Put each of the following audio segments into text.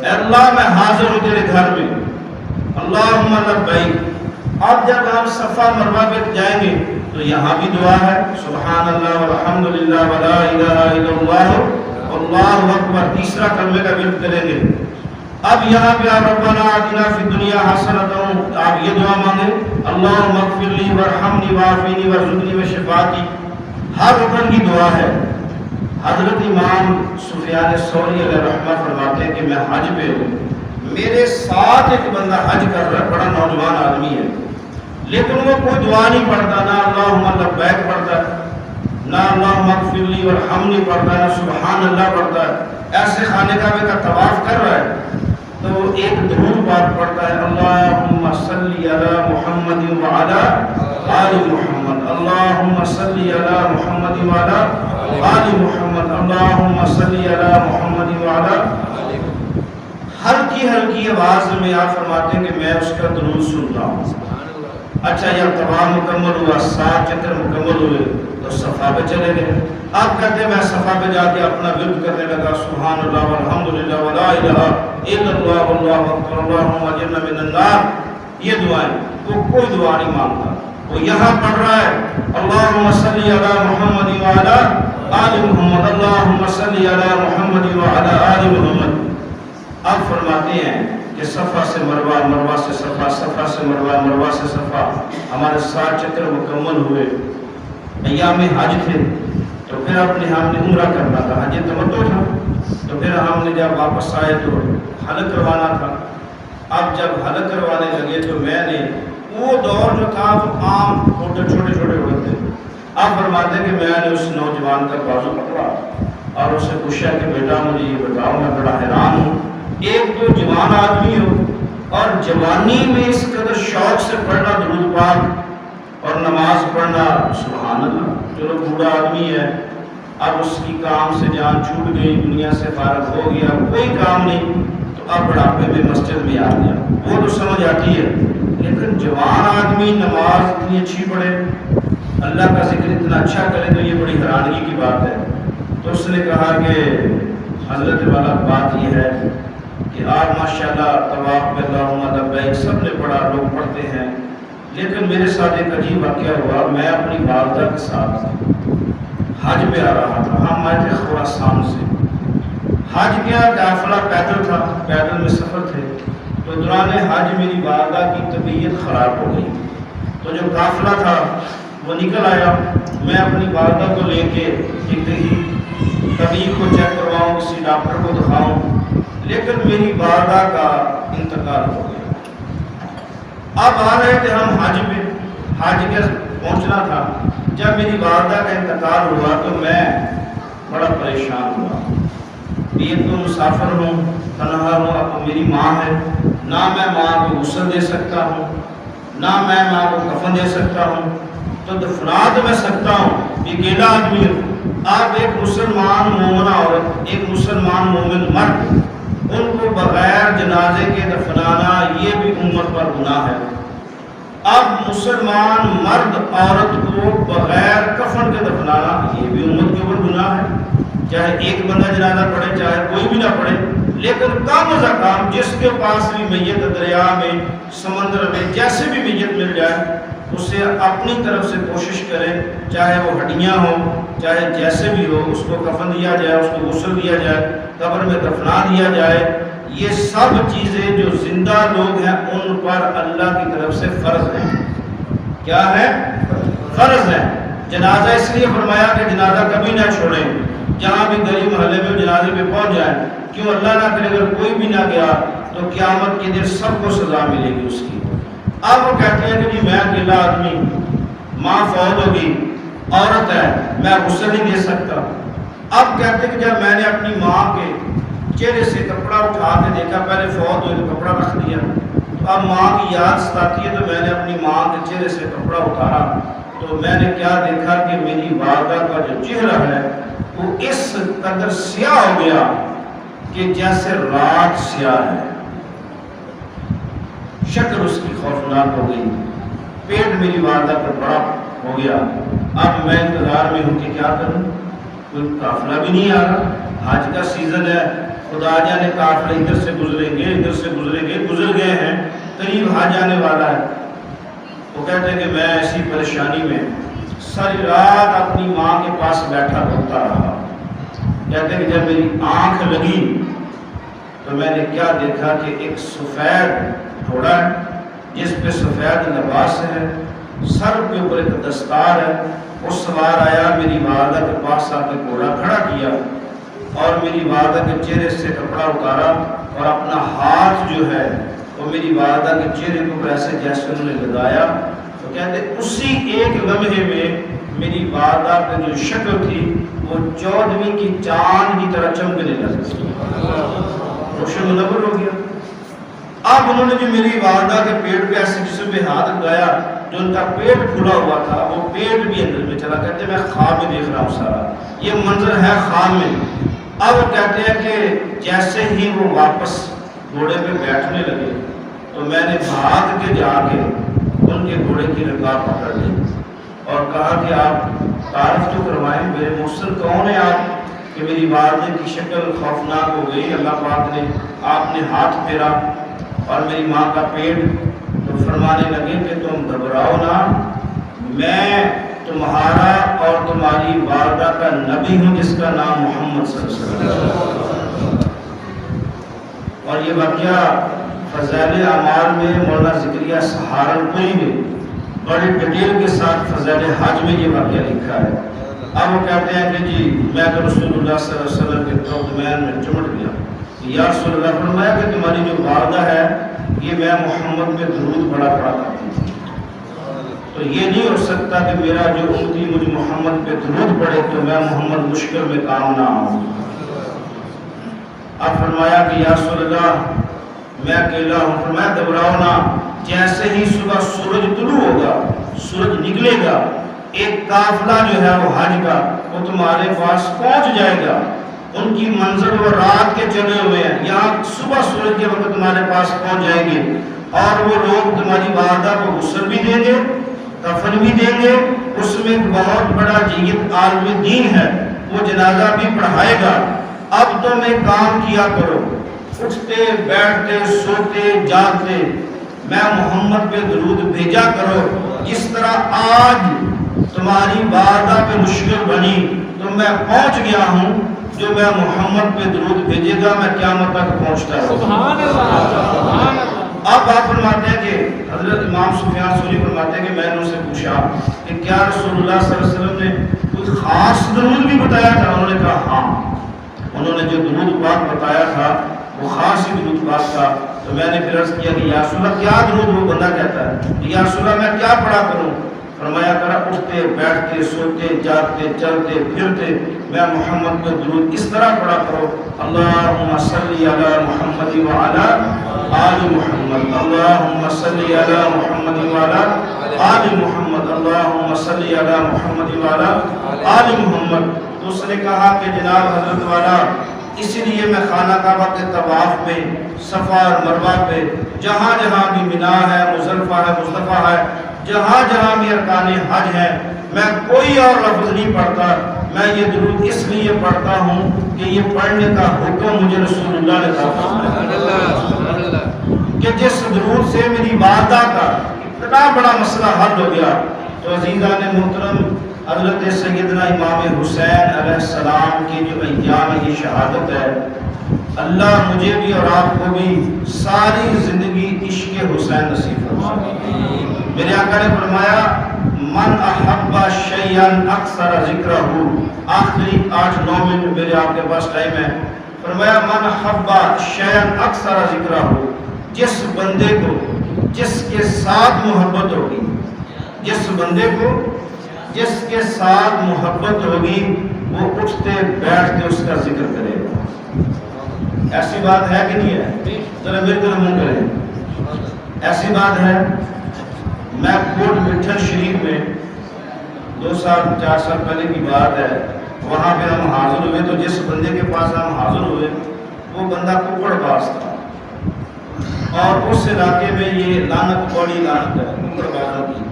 اے اللہ میں حاضر ہوں تیرے گھر میں، اللہم لبیک۔ اب جب ہم صفا مروہ پہ جائیں گے تو یہاں بھی دعا ہے، سبحان اللہ والحمدللہ ولا الہ الا اللہ واللہ اکبر، تیسرا کلمے کا ورد کریں گے۔ اب یہاں پہ آپ ربنا آتنا فی الدنیا حسنۃ، آپ یہ دعا مانگیں، اللہم اغفر لی وارحمنی وعافینی وارزقنی وشفاعتی، ہر رکن کی دعا ہے۔ حضرت امام سفیان ثوری علیہ رحمہ فرماتے ہیں کہ میں حج پہ ہوں، میرے ساتھ ایک بندہ حج کر رہا ہے، بڑا نوجوان آدمی ہے، لیکن وہ کوئی دعا نہیں پڑھتا، نہ اللہم لبیک پڑھتا ہے، نہ اللہم اغفر لی وارحمنی پڑھتا ہے، نہ سبحان اللہ پڑھتا ہے، ایسے خانہ کعبہ کا طواف کر رہا ہے تو ایک درود پاک پڑھتا ہے، اللہم صلی علی محمد وعلی آل محمد، اللہم صلی علی محمد وعلی آل محمد، اللہم صلی علی محمد وعلی۔ ہلکی ہلکی آواز میں آپ فرماتے ہیں کہ میں اس کا درود سنتا ہوں۔ اچھا جب طواف مکمل ہوا، 7 چکر مکمل ہوئے تو صفا پہ چلے گئے۔ آپ کہتے ہیں میں صفا پہ جا کے اپنا ورد کرنے لگا، سبحان اللہ والحمدللہ ولا الہ الا اللہ واللہ اکبر اللہم اجرنا من النار، یہ دعائیں۔ وہ کوئی دعا نہیں مانگتا، وہ یہاں پڑھ رہا ہے اللہم صلی علی محمد وعلی آل محمد، اللہم صلی علی محمد وعلی آل محمد۔ اب فرماتے ہیں کہ صفا سے مروہ، مروہ سے صفا، صفا سے مروہ، مروہ سے صفا، ہمارے 7 چکر مکمل ہوئے۔ ایام حج تھے تو پھر اپنے ہم نے عمرہ کرنا تھا، حج تمتع تھا، تو پھر ہم نے جب واپس آئے تو حلق کروانا تھا۔ اب جب حلق کروانے لگے تو میں نے، وہ دور جو تھا وہ عام چھوٹے چھوٹے ہوتے تھے، اب فرماتے کہ میں نے اس نوجوان کا بازو پکڑا اور اسے پوچھا کہ بیٹا مجھے یہ بتاؤ، میں بڑا حیران ہوں، ایک تو جوان آدمی ہو اور جوانی میں اس قدر شوق سے پڑھنا درود پاک اور نماز پڑھنا، سبحان اللہ۔ چلو بوڑھا آدمی ہے، اب اس کی کام سے جان چھوٹ گئی، دنیا سے فارغ ہو گیا، کوئی کام نہیں، تو اب بڑھاپے میں مسجد میں آ گیا، وہ تو سمجھ آتی ہے، لیکن جوان آدمی نماز اتنی اچھی پڑھے، اللہ کا ذکر اتنا اچھا کرے تو یہ بڑی حیرانگی کی بات ہے۔ تو اس نے کہا کہ حضرت والا بات یہ ہے کہ آپ ماشاءاللہ طواف میں اللہم لبیک سب نے پڑھا، لوگ پڑھتے ہیں، لیکن میرے ساتھ ایک عجیب واقعہ ہوا، میں اپنی والدہ کے ساتھ حج پہ آ رہا تھا، ہم آئے تھے خراسان سے، حج کیا قافلہ پیدل تھا، پیدل میں سفر تھے، تو دوران حج میری والدہ کی طبیعت خراب ہو گئی، تو جو قافلہ تھا وہ نکل آیا، میں اپنی والدہ کو لے کے کہیں طبیب کو چیک کرواؤں، کسی ڈاکٹر کو دکھاؤں، لیکن میری والدہ کا انتقال ہو گیا۔ اب آ رہے تھے ہم حج پہ، حج کے پہنچنا تھا، جب میری والدہ کا انتقال ہوا تو میں بڑا پریشان ہوا، ایک تو مسافر ہوں، تنہا ہوں، اب میری ماں ہے، نہ میں ماں کو غسل دے سکتا ہوں، نہ میں ماں کو کفن دے سکتا ہوں، تو دفنا تو میں سکتا ہوں، یہ اکیلا آدمی ہوں۔ اب ایک مسلمان مومنہ عورت، ایک مسلمان مومن مرد، ان کو بغیر جنازے کے دفنانا یہ بھی امت پر گناہ ہے۔ اب مسلمان مرد عورت کو بغیر کفن کے دفنانا یہ بھی امت کے اوپر گناہ ہے، چاہے ایک بندہ جنازہ پڑھے چاہے کوئی بھی نہ پڑھے، لیکن کم از کم جس کے پاس بھی میت دریا میں، سمندر میں جیسے بھی میت مل جائے، اسے اپنی طرف سے کوشش کرے، چاہے وہ ہڈیاں ہوں چاہے جیسے بھی ہو، اس کو کفن دیا جائے، اس کو غسل دیا جائے، قبر میں دفنا دیا جائے۔ یہ سب چیزیں جو زندہ لوگ ہیں ان پر اللہ کی طرف سے فرض ہیں۔ کیا ہے؟ فرض ہے۔ جنازہ اس لیے فرمایا کہ جنازہ کبھی نہ چھوڑیں، جہاں بھی گلی محلے میں جنازے پہ پہنچ جائیں، کیوں اللہ نہ کرے اگر کوئی بھی نہ گیا تو قیامت کے دن سب کو سزا ملے گی اس کی۔ اب وہ کہتے ہیں کہ جی میں اکیلا آدمی، ماں فوت ہوگی، عورت ہے، میں غسل نہیں دے سکتا۔ اب کہتے ہیں کہ جب میں نے اپنی ماں کے چہرے سے کپڑا اٹھا کے دیکھا، پہلے فوت ہوئی تو کپڑا رکھ دیا، تو اب ماں کی یاد ستاتی ہے تو میں نے اپنی ماں کے چہرے سے کپڑا اتارا، تو میں نے کیا دیکھا کہ میری والدہ کا جو چہرہ ہے وہ اس قدر سیاہ ہو گیا کہ جیسے رات سیاہ ہے، شکل اس کی خوفناک ہو گئی، پیٹ میری والدہ پر بڑا ہو گیا۔ اب میں انتظار میں ہوں کہ کیا کروں، کوئی قافلہ بھی نہیں آ رہا، حج کا سیزن ہے، خدا جانے قافلے ادھر سے گزریں گے ادھر سے گزریں گے، گزر گئے ہیں، قریب آ جانے والا ہے۔ وہ کہتے ہیں کہ میں ایسی پریشانی میں ساری رات اپنی ماں کے پاس بیٹھا روتا رہا۔ کہتے ہیں کہ جب میری آنکھ لگی تو میں نے کیا دیکھا کہ ایک سفید گھوڑا ہے جس پہ سفید لباس ہے، سر کے اوپر ایک دستار ہے، وہ سوار آیا، میری والدہ کے پاس آ کے گھوڑا کھڑا کیا اور میری والدہ کے چہرے سے کپڑا اتارا اور اپنا ہاتھ جو ہے وہ میری والدہ کے چہرے کے اوپر ایسے جیسے انہوں نے لگایا۔ تو کہتے اسی ایک لمحے میں میری والدہ کی جو شکل تھی وہ 14ویں کی چاند کی طرح چمکنے لگی، روشن منور ہو گیا۔ اب انہوں نے جو میری والدہ کے پیٹ پہ ایسے جسم پہ ہاتھ لگایا، جو ان کا پیٹ کھلا ہوا تھا وہ پیٹ بھی اندر میں چلا۔ کہتے میں خواب میں دیکھ رہا ہوں سارا یہ منظر ہے خواب میں۔ اب کہتے ہیں کہ جیسے ہی وہ واپس گھوڑے پہ بیٹھنے لگے تو میں نے بھاگ کے جا کے ان کے گھوڑے کی رکاب پکڑ لی اور کہا کہ آپ تعارف تو کروائیں، میرے مرسل کون ہے آپ؟ کہ میری والدہ کی شکل خوفناک ہو گئی، اللہ پاک نے آپ نے ہاتھ پھیرا اور میری ماں کا پیٹ، تو فرمانے لگے کہ تم گھبراؤ نہ، میں تمہارا اور تمہاری والدہ کا نبی ہوں جس کا نام محمد صلی اللہ علیہ وسلم۔ اور یہ واقعہ فضائل اعمال میں مولانا زکریا سہارنپوری میں بڑی ڈیٹیل کے ساتھ فضائل حج میں یہ واقعہ لکھا ہے۔ اب وہ کہتے ہیں کہ جی میں تو رسول اللہ صلی اللہ علیہ وسلم کے ترجمان میں چمٹ گیا، یا رسول اللہ، فرمایا کہ تمہاری جو والدہ ہے یہ میں محمد پہ درود پڑھا کرتی تھی، تو یہ نہیں ہو سکتا کہ میرا جو امتی مجھ محمد پہ درود پڑھے تو میں محمد مشکل میں کام نہ آؤں۔ اب فرمایا کہ یا رسول اللہ میں اکیلا ہوں، فرمایا گھبراؤ نہ، جیسے ہی صبح سورج طلوع ہوگا، سورج نکلے گا، ایک قافلہ جو ہے وہ حج کا وہ تمہارے پاس پہنچ جائے گا، ان کی منظر وہ رات کے چلے ہوئے ہیں، یہاں صبح سورج کے وقت تمہارے پاس پہنچ جائیں گے اور وہ لوگ تمہاری والدہ کو غسل بھی دیں گے، کفن بھی دیں گے، اس میں ایک بہت بڑا جیت عالم دین ہے وہ جنازہ بھی پڑھائے گا۔ اب تم ایک کام کیا کرو، اٹھتے بیٹھتے سوتے جاگتے میں محمد پہ درود بھیجا کرو، جس طرح آج تمہاری والدہ پہ مشکل بنی تو میں پہنچ گیا ہوں، جو میں محمد پہ درود بھیجے گا میں قیامت تک پہنچتا ہوں۔ سبحان اللہ، سبحان اللہ۔ اب آپ فرماتے ہیں کہ حضرت امام سفیان ثوری فرماتے ہیں کہ میں نے ان سے پوچھا کہ کیا رسول اللہ صلی اللہ علیہ وسلم نے کوئی خاص درود بھی بتایا تھا؟ انہوں نے کہا ہاں، انہوں نے جو درود پاک بتایا تھا وہ خاص ہی درود پاک تھا۔ تو میں نے پھر عرض کیا کہ یا رسول اللہ کیا درود وہ بندہ کہتا ہے، یا رسول اللہ میں کیا پڑھا کروں؟ فرمایا کرا اٹھتے بیٹھتے سوتے جاگتے چلتے پھرتے میں محمد پہ درود اس طرح پڑھا کرو، اللہم صلی علی محمد وعلی آل محمد، اللہم صلی علی محمد وعلی آل محمد، اللہم صلی علی محمد وعلی آل محمد۔ تو اس نے کہا کہ جناب حضرت والا اسی لیے میں خانہ کعبہ کے طواف میں صفا اور مروہ پہ جہاں جہاں بھی منا ہے، مزدلفہ ہے، مصطفیٰ ہے، جہاں جہاں بھی ارکان حج ہے میں کوئی اور لفظ نہیں پڑھتا، میں یہ درود اس لیے پڑھتا ہوں کہ یہ پڑھنے کا حکم مجھے رسول اللہ نے دیا کہ جس درود سے میری والدہ کا اتنا بڑا مسئلہ حل ہو گیا۔ تو عزیزان محترم، حضرت سیدنا امام حسین علیہ السلام کی جو ایام یہ شہادت ہے، اللہ مجھے بھی اور آپ کو بھی ساری زندگی عشق حسین نصیب فرمائے۔ میرے آقا نے فرمایا من احب شیئا اکثر ذکرہ، آخری 8-9 منٹ میرے آپ کے پاس ٹائم ہے، فرمایا من احب شیئا اکثر ذکرہ، جس بندے کو جس کے ساتھ محبت ہوگی، جس بندے کو جس کے ساتھ محبت ہوگی وہ اٹھتے بیٹھتے اس کا ذکر کرے گا۔ ایسی بات ہے کہ نہیں ہے؟ ذرا میرے طرف منہ کریں، ایسی بات ہے۔ میں کوٹ مٹھن شریف میں 2-4 سال پہلے کی بات ہے، وہاں پہ ہم حاضر ہوئے تو جس بندے کے پاس ہم حاضر ہوئے وہ بندہ ککڑ باز تھا، اور اس علاقے میں یہ لعنت بڑی لعنت ہے ککڑ بازوں کی۔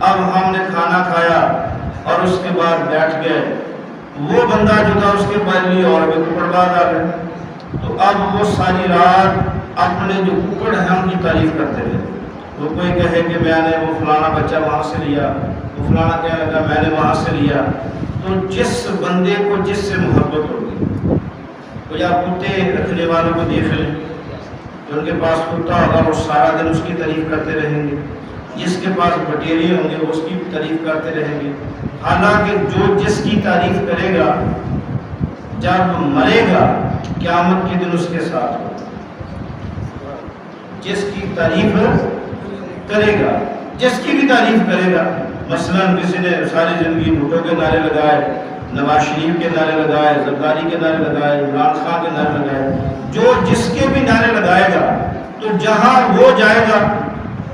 اب ہم نے کھانا کھایا اور اس کے بعد بیٹھ گئے، وہ بندہ جو تھا اس کے پہلی اور بھی ککڑ باز آ گئے، تو اب وہ ساری رات اپنے جو ککڑ ہیں ان کی تعریف کرتے رہے. وہ کوئی کہے کہ میں نے وہ فلانا بچہ وہاں سے لیا, وہ فلانا کہنے لگا میں نے وہاں سے لیا. تو جس بندے کو جس سے محبت ہوگی, کوئی آپ کتے رکھنے والوں کو دیکھ لیں, جو ان کے پاس کتا ہوگا وہ سارا دن اس کی تعریف کرتے رہیں گے, جس کے پاس بٹیرے ہوں گے وہ اس کی بھی تعریف کرتے رہیں گے. حالانکہ جو جس کی تعریف کرے گا جب مرے گا قیامت کے دن اس کے ساتھ ہوگا. جس کی تعریف کرے گا, جس کی بھی تعریف کرے گا. مثلا کسی نے ساری زندگی بھٹو کے نعرے لگائے, نواز شریف کے نعرے لگائے, زرداری کے نعرے لگائے, عمران خان کے نعرے لگائے, جو جس کے بھی نعرے لگائے گا تو جہاں وہ جائے گا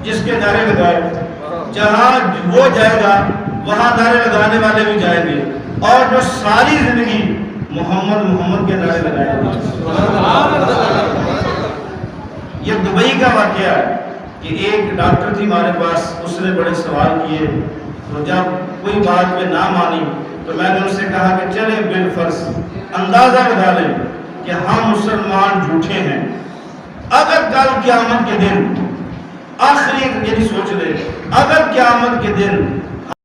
جس کے نعرے لگائے, جہاں وہ جائے گا وہاں نعرے لگانے والے بھی جائیں گے, اور جو ساری زندگی محمد محمد کے نعرے لگائے گا. یہ دبئی کا واقعہ ہے کہ ایک ڈاکٹر تھی ہمارے پاس, اس نے بڑے سوال کیے, تو جب کوئی بات پہ نہ مانی تو میں نے ان سے کہا کہ چلے بالفرض اندازہ لگا لیں کہ ہم مسلمان جھوٹے ہیں, اگر کل قیامت کے دن آخری یعنی سوچ لیں, اگر قیامت کے دن